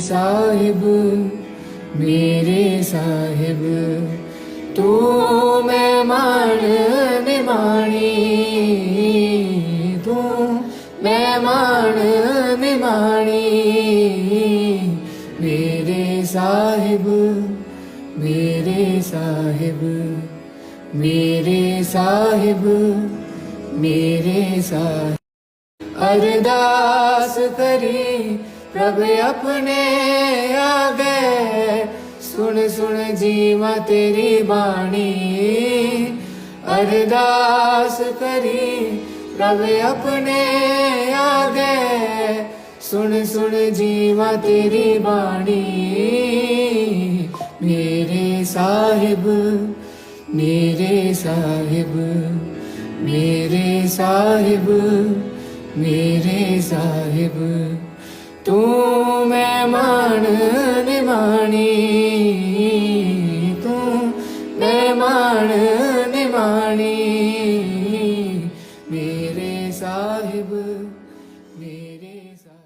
साहिब मेरे साहिब तू मेहमान निमाणी, तू मेहमान निमाणी मेरे साहिब मेरे साहिब मेरे साहिब मेरे साहिब। अरदास करी प्रभ अपने आ गए, सुन सुन जीवा तेरी बाणी। अरदास करी प्रभ अपने आ गए, सुन सुन जीवा तेरी बाणी। मेरे साहिब मेरे साहिब मेरे साहिब मेरे साहिब तू मेहमान निमाणी, तू मेहमान निमाणी मेरे साहिब मेरे साहिब।